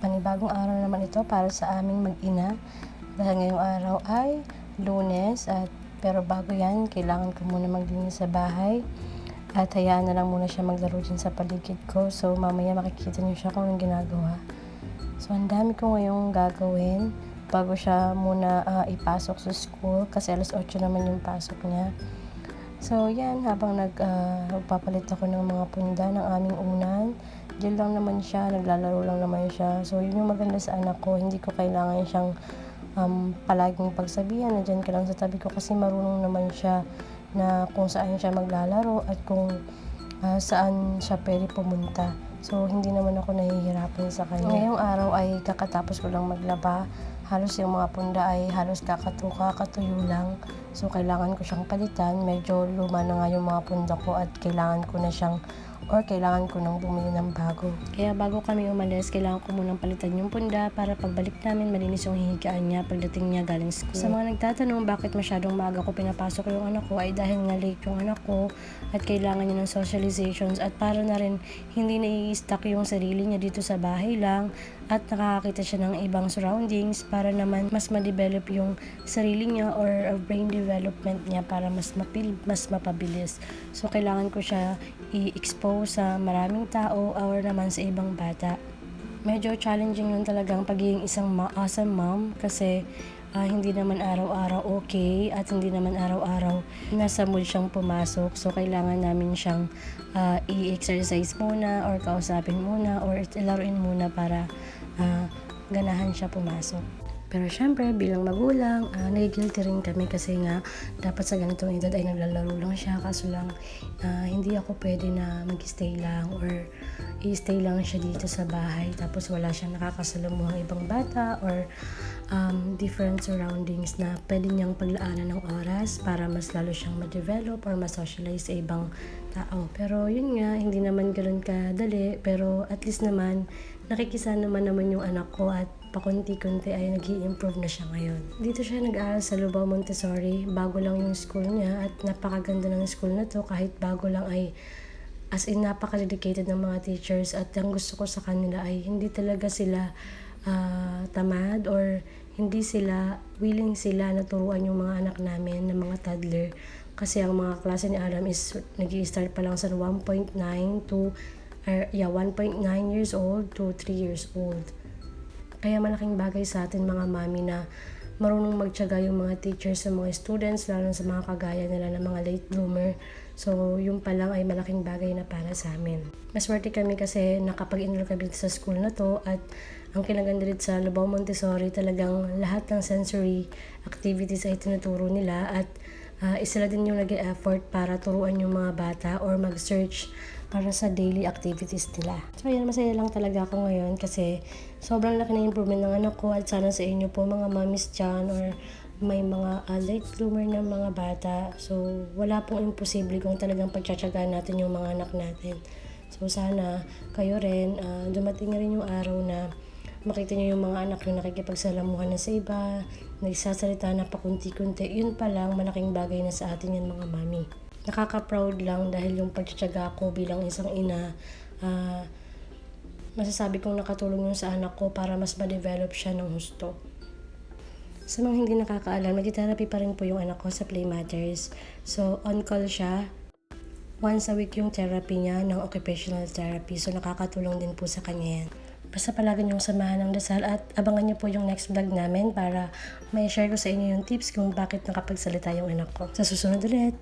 Panibagong araw naman ito para sa aming mag-ina dahil ngayong araw ay Lunes pero bago yan, kailangan ko muna maglinis sa bahay at hayaan na lang muna siya maglaro dyan sa paligid ko. So mamaya makikita niyo siya kung anong ginagawa. So ang dami ko ngayong gagawin bago siya muna ipasok sa school kasi alas 8 naman yung pasok niya. So yan, habang nagpapalit ako ng mga punda ng aming unan, diyan lang naman siya, naglalaro lang naman siya. So yun yung maganda sa anak ko, hindi ko kailangan siyang palaging pagsabihan na dyan ka lang sa tabi ko kasi marunong naman siya na kung saan siya maglalaro at kung saan siya pwede pumunta. So hindi naman ako nahihirapan sa kanya. Ngayong araw ay kakatapos ko lang maglaba. Halos yung mga punda ay halos kakatuyo lang. So kailangan ko siyang palitan. Medyo luma na nga yung mga punda ko at kailangan ko nang bumili ng bago. Kaya bago kami umalis, kailangan ko munang palitan yung punda para pagbalik namin malinis yung hihigaan niya pagdating niya galing school. Sa mga nagtatanong bakit masyadong maaga ko pinapasok yung anak ko ay dahil nga late yung anak ko at kailangan niya ng socializations at para na rin hindi nai-stuck yung sarili niya dito sa bahay lang at nakakakita siya ng ibang surroundings para naman mas ma-develop yung sarili niya or brain development niya para mas mapabilis. So kailangan ko siya i-expose sa maraming tao or naman sa ibang bata. Medyo challenging yun talagang pagiging isang awesome mom kasi hindi naman araw-araw okay at hindi naman araw-araw nasa mood siyang pumasok. So kailangan namin siyang i-exercise muna or kausapin muna or laruin muna para ganahan siya pumasok. Pero syempre, bilang magulang, nagigilty rin kami kasi nga dapat sa ganitong edad ay naglalaro lang siya. Kaso lang, hindi ako pwede na mag-stay lang or i-stay lang siya dito sa bahay. Tapos wala siyang nakakasalamuhang ibang bata or different surroundings na pwede niyang paglaanan ng oras para mas lalo siyang ma-develop or ma-socialize sa ibang tao. Pero yun nga, hindi naman ganoon kadali. Pero at least naman, nakikisama naman yung anak ko at pakunti-kunti ay nag-i-improve na siya ngayon. Dito siya nag-aaral sa Lubao Montessori. Bago lang yung school niya at napakaganda ng school na to. Kahit bago lang ay as in napaka-dedicated ng mga teachers at ang gusto ko sa kanila ay hindi talaga sila tamad or hindi sila willing sila na turuan yung mga anak namin na mga toddler. Kasi ang mga klase ni Adam is nag-i-start pa lang sa 1.9 years old to 3 years old. Kaya malaking bagay sa atin mga mami na marunong magtiyaga yung mga teachers sa mga students, lalo sa mga kagaya nila ng mga late bloomer. So, yung pa lang ay malaking bagay na para sa amin. Maswerte kami kasi nakapag-enroll kami sa school na to at ang kinaganda dito sa Lubao Montessori talagang lahat ng sensory activities ay tinuturo nila at sila din yung nag-e-effort para turuan yung mga bata or mag-search para sa daily activities nila. So yan, masaya lang talaga ako ngayon kasi sobrang laki na improvement ng anak ko at sana sa inyo po mga mommies dyan or may mga late bloomer ng mga bata. So wala pong imposible kung talagang pagtsatsagaan natin yung mga anak natin. So sana kayo rin, dumating rin yung araw na makita niyo yung mga anak nyo nakikipagsalamuhan na sa iba, nagsasalita na pakunti-kunti. Yun pa lang, malaking bagay na sa atin yan mga mami. Nakaka-proud lang dahil yung pagtsatsaga ko bilang isang ina, masasabi kong nakatulong yun sa anak ko para mas ma-develop siya ng husto. Sa mga hindi nakakaalam, nag-therapy pa rin po yung anak ko sa Play Matters. So, on-call siya. Once a week yung therapy niya ng occupational therapy. So, nakakatulong din po sa kanya yan. Basta palagi niyong samahan ng dasal at abangan niyo po yung next vlog namin para may share ko sa inyo yung tips kung bakit nakapagsalita yung anak ko. Sa susunod ulit!